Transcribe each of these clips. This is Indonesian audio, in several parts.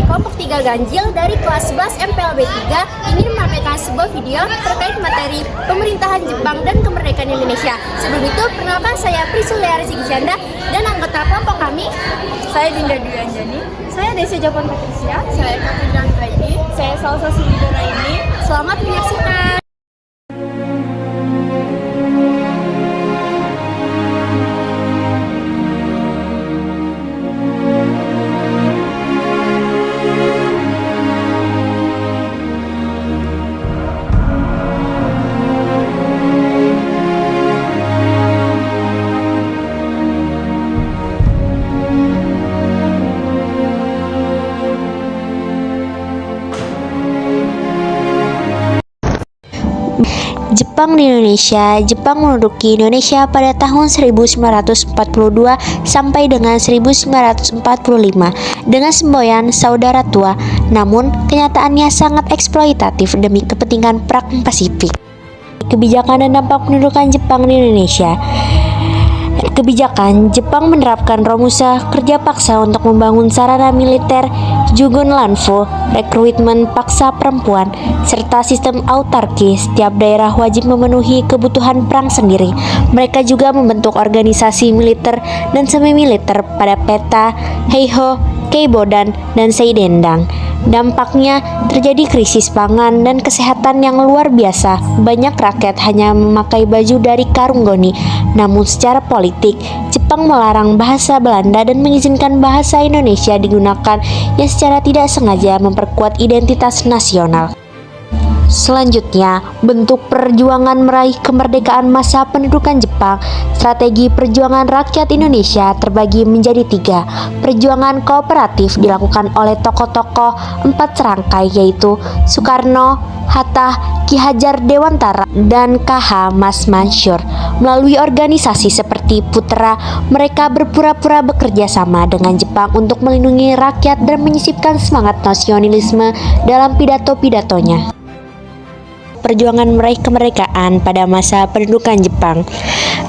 kelompok 3 Ganjil dari kelas 11 MPLB 3 ingin menyampaikan sebuah video terkait materi pemerintahan Jepang dan kemerdekaan Indonesia. Sebelum itu, perkenalkan saya Prisulia Rizky-Canda dan anggota kelompok kami. Saya Dinda Dwi Anjani. Saya Desi Jopon Patricia. Saya Kapitra Anggraini. Saya Salsa Silidora ini. Selamat menyaksikan. Jepang di Indonesia. Jepang menduduki Indonesia pada tahun 1942 sampai dengan 1945 dengan semboyan saudara tua. Namun, kenyataannya sangat eksploitatif demi kepentingan Perang Pasifik. Kebijakan dan dampak pendudukan Jepang di Indonesia. Kebijakan Jepang menerapkan Romusa, kerja paksa untuk membangun sarana militer, Jugun Lanfo, rekrutmen paksa perempuan, serta sistem autarki. Setiap daerah wajib memenuhi kebutuhan perang sendiri. Mereka juga membentuk organisasi militer dan semi-militer pada peta Heiho, Keibodan, dan Seidendang. Dampaknya terjadi krisis pangan dan kesehatan yang luar biasa. Banyak rakyat hanya memakai baju dari karung goni. Namun secara politik, Jepang melarang bahasa Belanda dan mengizinkan bahasa Indonesia digunakan yang secara tidak sengaja memperkuat identitas nasional. Selanjutnya, bentuk perjuangan meraih kemerdekaan masa pendudukan Jepang. Strategi perjuangan rakyat Indonesia terbagi menjadi 3. Perjuangan kooperatif dilakukan oleh tokoh-tokoh 4 serangkai, yaitu Soekarno, Hatta, Ki Hajar Dewantara, dan KH Mas Mansur. Melalui organisasi seperti Putra, mereka berpura-pura bekerja sama dengan Jepang untuk melindungi rakyat dan menyisipkan semangat nasionalisme dalam pidato-pidatonya. Perjuangan meraih kemerdekaan pada masa pendudukan Jepang.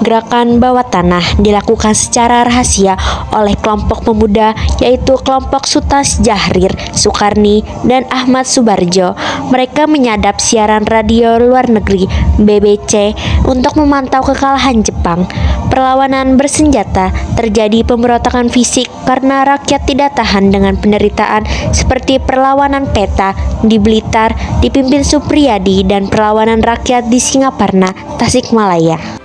Gerakan bawah tanah dilakukan secara rahasia oleh kelompok pemuda, yaitu kelompok Suta Syahrir, Sukarni, dan Ahmad Subarjo. Mereka menyadap siaran radio luar negeri BBC untuk memantau kekalahan Jepang. Perlawanan bersenjata, terjadi pemberontakan fisik karena rakyat tidak tahan dengan penderitaan, seperti perlawanan peta di Blitar dipimpin Supriyadi dan perlawanan rakyat di Singaparna, Tasikmalaya.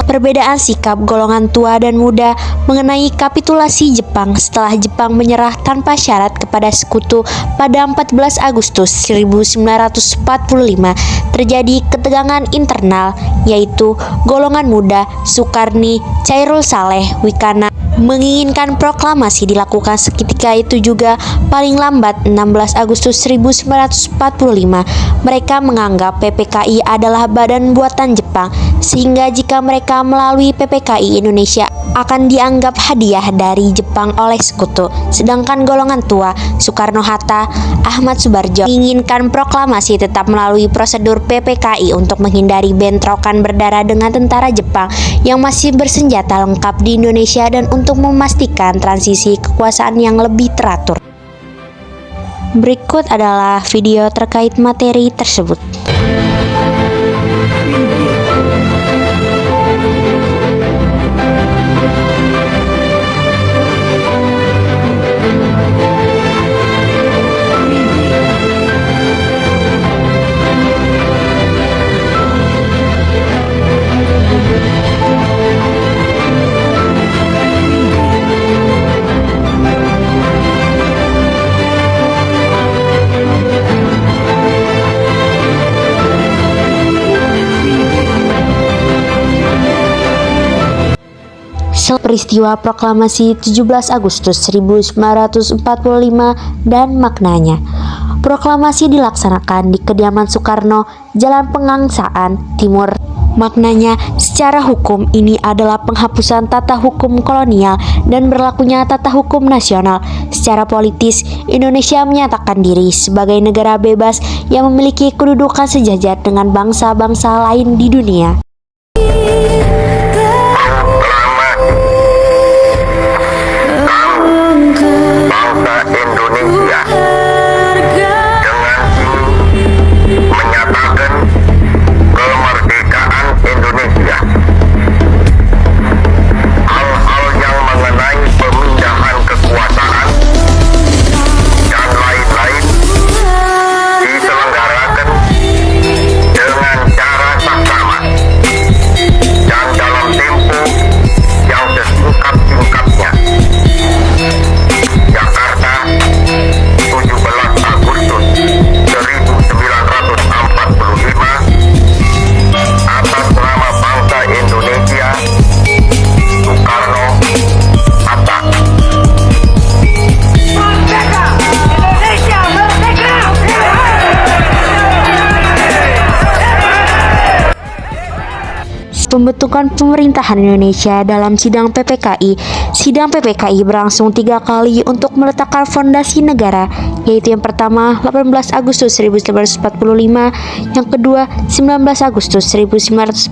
Perbedaan sikap golongan tua dan muda mengenai kapitulasi Jepang setelah Jepang menyerah tanpa syarat kepada sekutu pada 14 Agustus 1945, terjadi ketegangan internal, yaitu golongan muda Sukarni, Chairul Saleh, Wikana menginginkan proklamasi dilakukan seketika itu juga. Paling lambat 16 Agustus 1945, mereka menganggap PPKI adalah badan buatan Jepang, sehingga jika mereka melalui PPKI Indonesia akan dianggap hadiah dari Jepang oleh sekutu. Sedangkan golongan tua Soekarno-Hatta, Ahmad Subarjo menginginkan proklamasi tetap melalui prosedur PPKI untuk menghindari bentrokan berdarah dengan tentara Jepang yang masih bersenjata lengkap di Indonesia dan untuk memastikan transisi kekuasaan yang lebih teratur. Berikut adalah video terkait materi tersebut. Peristiwa proklamasi 17 Agustus 1945 dan maknanya. Proklamasi dilaksanakan di kediaman Soekarno, Jalan Pengangsaan Timur. Maknanya, secara hukum ini adalah penghapusan tata hukum kolonial dan berlakunya tata hukum nasional. Secara politis, Indonesia menyatakan diri sebagai negara bebas yang memiliki kedudukan sejajar dengan bangsa-bangsa lain di dunia. Bangsa pembentukan pemerintahan Indonesia dalam sidang PPKI. Sidang PPKI berlangsung 3 kali untuk meletakkan fondasi negara, yaitu yang pertama 18 Agustus 1945, yang kedua 19 Agustus 1945,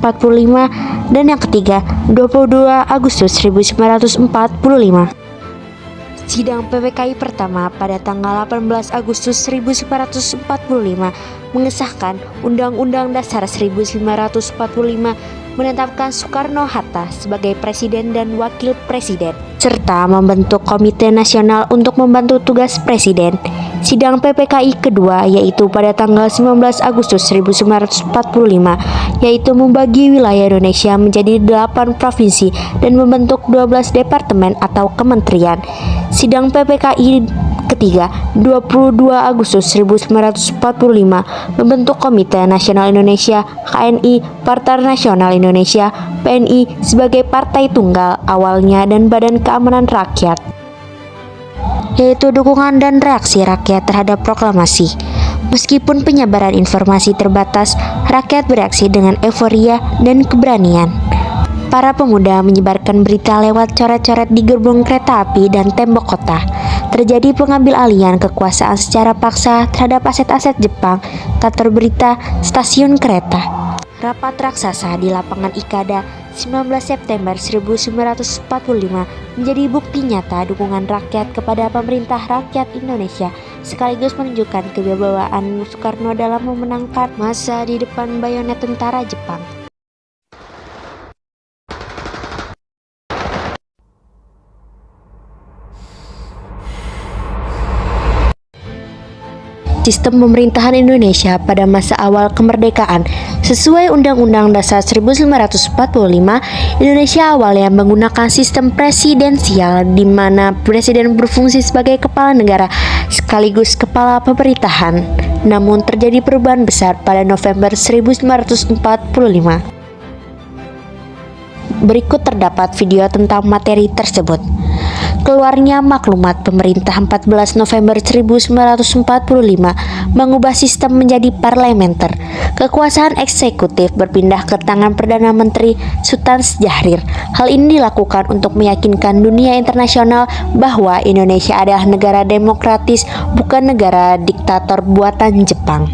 dan yang ketiga 22 Agustus 1945. Sidang PPKI pertama pada tanggal 18 Agustus 1945 mengesahkan Undang-Undang Dasar 1945 menetapkan Soekarno-Hatta sebagai Presiden dan Wakil Presiden, serta membentuk Komite Nasional untuk membantu tugas Presiden. Sidang PPKI kedua yaitu pada tanggal 19 Agustus 1945, yaitu membagi wilayah Indonesia menjadi 8 provinsi dan membentuk 12 departemen atau kementerian. Sidang PPKI ketiga 22 Agustus 1945 membentuk Komite Nasional Indonesia KNI, Partai Nasional Indonesia PNI sebagai partai tunggal awalnya dan Badan Keamanan Rakyat, yaitu dukungan dan reaksi rakyat terhadap proklamasi. Meskipun penyebaran informasi terbatas, rakyat bereaksi dengan euforia dan keberanian. Para pemuda menyebarkan berita lewat coret-coret di gerbong kereta api dan tembok kota. Terjadi pengambil alihan kekuasaan secara paksa terhadap aset-aset Jepang, kantor berita, stasiun kereta. Rapat raksasa di lapangan Ikada 19 September 1945 menjadi bukti nyata dukungan rakyat kepada pemerintah rakyat Indonesia, sekaligus menunjukkan kewibawaan Soekarno dalam memenangkan masa di depan bayonet tentara Jepang. Sistem pemerintahan Indonesia pada masa awal kemerdekaan. Sesuai Undang-Undang Dasar 1945, Indonesia awalnya menggunakan sistem presidensial di mana presiden berfungsi sebagai kepala negara sekaligus kepala pemerintahan. Namun terjadi perubahan besar pada November 1945. Berikut terdapat video tentang materi tersebut. Keluarnya maklumat pemerintah 14 November 1945 mengubah sistem menjadi parlementer. Kekuasaan eksekutif berpindah ke tangan Perdana Menteri Sultan Syahrir. Hal ini dilakukan untuk meyakinkan dunia internasional bahwa Indonesia adalah negara demokratis, bukan negara diktator buatan Jepang.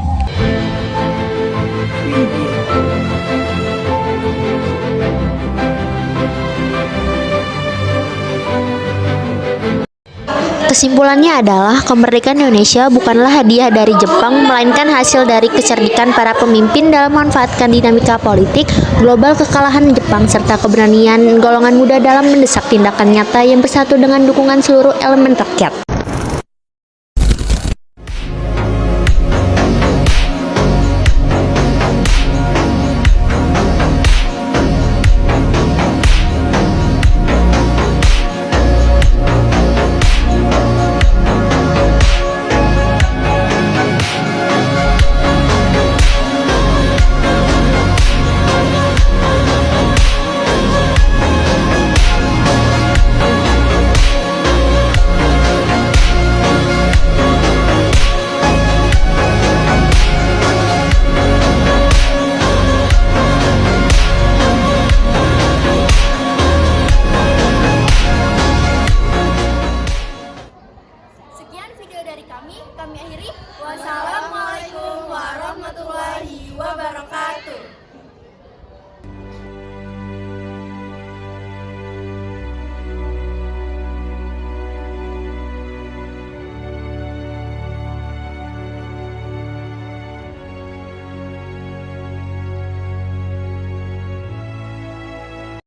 Kesimpulannya adalah kemerdekaan Indonesia bukanlah hadiah dari Jepang, melainkan hasil dari kecerdikan para pemimpin dalam memanfaatkan dinamika politik global, kekalahan Jepang, serta keberanian golongan muda dalam mendesak tindakan nyata yang bersatu dengan dukungan seluruh elemen rakyat.